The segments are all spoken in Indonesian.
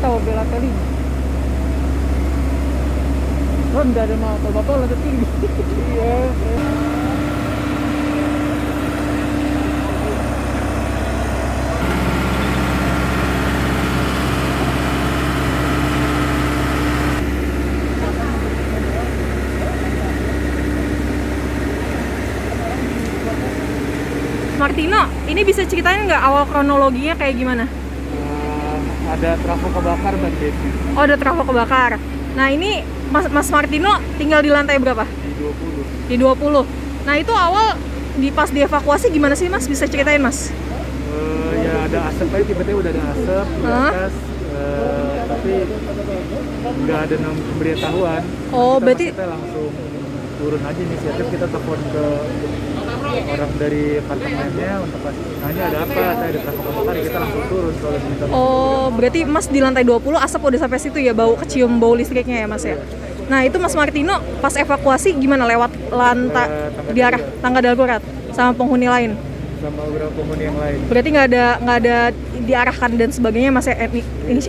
tahu bela tadi. Rendah deh mah, kalau bapak lanjut tinggi. Iya. Martino, ini bisa ceritain nggak awal kronologinya kayak gimana? Ada trafo kebakar Mbak Desi. Oh, ada trafo kebakar. Nah, ini Mas Martino tinggal di lantai berapa? Di 20. Di 20. Nah, itu awal pas dievakuasi gimana sih Mas? Bisa ceritain Mas? Ya ada asap aja, tiba-tiba udah ada asap di atas. Tapi nggak ada pemberitahuan. Oh, berarti kita langsung turun aja inisiatif, kita telepon ke orang dari apartemennya untuk kasih nanya ada apa, ada trafo kebakar, kita langsung turun kalau minta. Oh, berarti Mas di lantai 20 asap udah sampai situ ya, kecium bau listriknya ya Mas ya. Nah, itu Mas Martino pas evakuasi gimana, lewat lantai di arah tangga darurat sama penghuni lain? Sama beberapa penghuni yang lain. Berarti nggak ada diarahkan dan sebagainya Mas ya,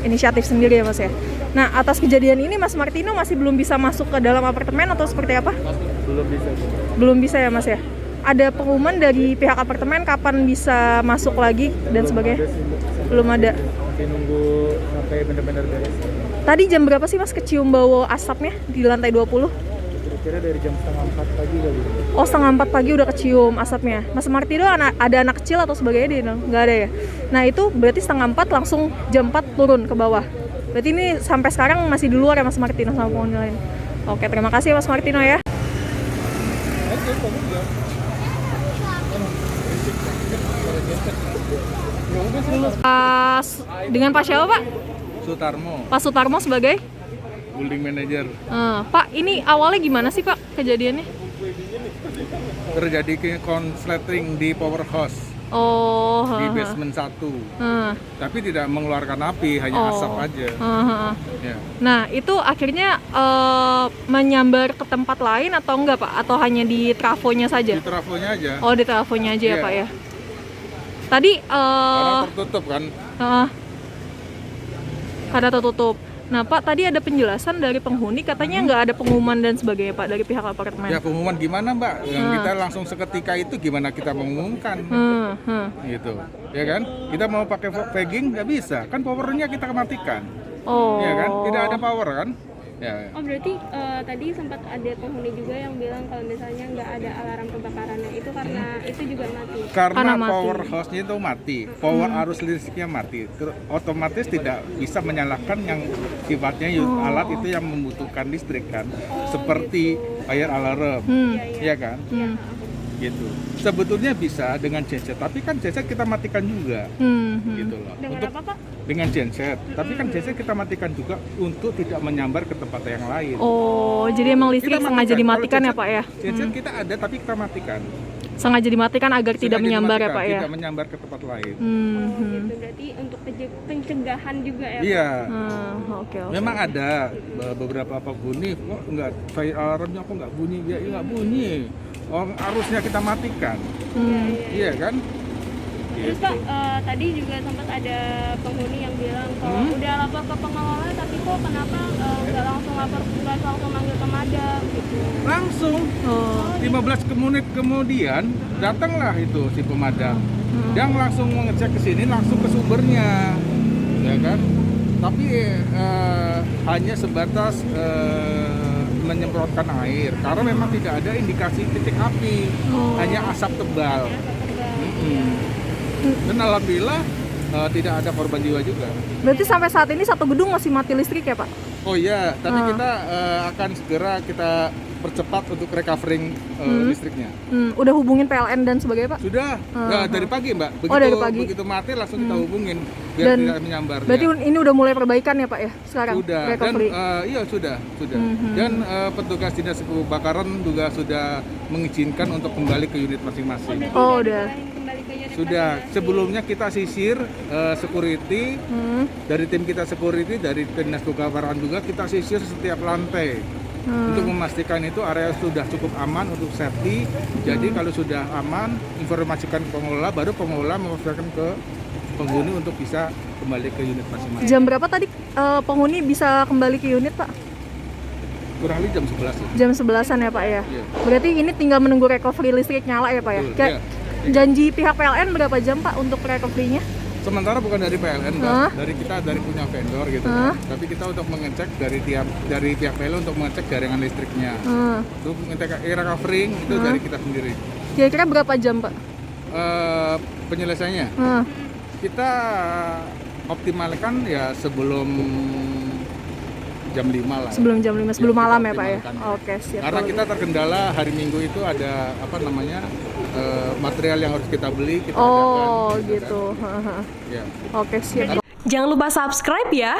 inisiatif sendiri ya Mas ya. Nah, atas kejadian ini Mas Martino masih belum bisa masuk ke dalam apartemen atau seperti apa? Belum bisa. Belum bisa ya Mas ya. Ada pengumuman dari pihak apartemen kapan bisa masuk lagi dan sebagainya? Belum ada. Masih nunggu sampai benar-benar beres. Tadi jam berapa sih Mas kecium bau asapnya di lantai 20? Kira-kira dari jam setengah 4 pagi kali. Oh, setengah 4 pagi udah kecium asapnya. Mas Martino ada anak kecil atau sebagainya di dalam? Nggak ada ya? Nah, itu berarti setengah 4 langsung jam 4 turun ke bawah. Berarti ini sampai sekarang masih di luar ya Mas Martino sama penghuni lain. Oke, terima kasih Mas Martino ya. Dengan Pak siapa Pak? Sutarmo, Pak Sutarmo sebagai? building manager. Pak, ini awalnya gimana sih Pak kejadiannya? Terjadi konsleting di powerhouse Oh, di basement 1. Tapi tidak mengeluarkan api, hanya asap aja. Ya. Nah, itu akhirnya menyambar ke tempat lain atau enggak Pak? Atau hanya di trafonya saja? Di trafonya aja. Oh, di trafonya aja ya Iya. Pak ya. Tadi Karena tertutup kan. karena tertutup. Nah Pak, tadi ada penjelasan dari penghuni katanya nggak ada pengumuman dan sebagainya Pak dari pihak apartemen. Ya pengumuman gimana Mbak? Yang kita langsung seketika itu gimana kita mengumumkan? Gitu. Ya kan? Kita mau pakai pegging nggak bisa. Kan powernya kita matikan. Oh. Ya kan? Tidak ada power kan? Ya. Oh, berarti tadi sempat ada penghuni juga yang bilang kalau misalnya nggak ada alarm kebakarannya itu karena itu juga mati. Karena mati. powerhouse-nya itu mati, power arus listriknya mati, otomatis tidak bisa menyalakan yang sifatnya alat itu yang membutuhkan listrik kan, seperti fire alarm, ya kan, gitu. Sebetulnya bisa dengan genset, tapi kan genset kita matikan juga, gitu loh. Dengan Untuk apa Pak? dengan genset, tapi kan genset kita matikan juga untuk tidak menyambar ke tempat yang lain. Oh, jadi emang listrik Kita sengaja matikan. dimatikan Kalau ya Pak ya? Genset kita ada tapi kita matikan. Sengaja dimatikan agar tidak Sengaja menyambar ya dimatikan, Pak ya? tidak menyambar ke tempat lain. Gitu, berarti untuk pencegahan juga ya Pak? Iya. Oke. Memang ada beberapa penghuni kok nggak fire alarmnya kok nggak bunyi, ya nggak bunyi. Arusnya kita matikan, iya kan? Terus Pak, tadi juga sempat ada penghuni yang bilang kalau udah lapor ke pengelola tapi kok kenapa nggak langsung manggil pemadam gitu. Langsung 15 menit kemudian datanglah itu si pemadam. Dia langsung mengecek ke sini, langsung ke sumbernya, ya kan? Tapi hanya sebatas menyemprotkan air karena memang tidak ada indikasi titik api, hanya asap tebal. Dan alhamdulillah tidak ada korban jiwa juga. Berarti sampai saat ini satu gedung masih mati listrik ya Pak? Oh iya, tapi kita akan segera kita percepat untuk recovering listriknya. Udah hubungin PLN dan sebagainya Pak? Sudah, dari pagi Mbak. Begitu, dari pagi. Begitu mati langsung kita hubungin biar Dan tidak menyambar. Berarti ini udah mulai perbaikan ya Pak ya sekarang? Sudah, Recovery. dan iya sudah. Dan petugas dinas kebakaran juga sudah mengizinkan untuk kembali ke unit masing-masing. Oh udah. Kembali ke unit Sudah, sebelumnya kita sisir security, dari tim kita security, dari dinas kebakaran juga kita sisir setiap lantai untuk memastikan itu area sudah cukup aman untuk safety. Jadi kalau sudah aman, informasikan ke pengelola, baru pengelola memastikan ke penghuni untuk bisa kembali ke unit masing-masing. Jam berapa tadi penghuni bisa kembali ke unit, Pak? Kurang lebih jam 11 ya. Jam 11-an ya, Pak ya? Iya. Berarti ini tinggal menunggu recovery listrik nyala ya, Pak ya? Betul, Kayak iya. janji pihak PLN berapa jam, Pak, untuk recovery-nya? Sementara bukan dari PLN, Mbak. Hah? Dari kita, dari punya vendor gitu. Hah? Tapi kita untuk mengecek dari pihak PLN untuk mengecek jaringan listriknya. Untuk ngecek recovering itu dari kita sendiri. Kira-kira berapa jam, Pak? Penyelesaiannya kita optimalkan ya sebelum jam 5 lah. Sebelum jam 5, sebelum kita malam ya, Pak ya? optimalkan. Oke, siap. Karena kalau kita gitu. terkendala hari Minggu itu ada material yang harus kita beli, kita Oh, adakan, gitu. kan. Ya. Oke, siap. Jangan lupa subscribe ya.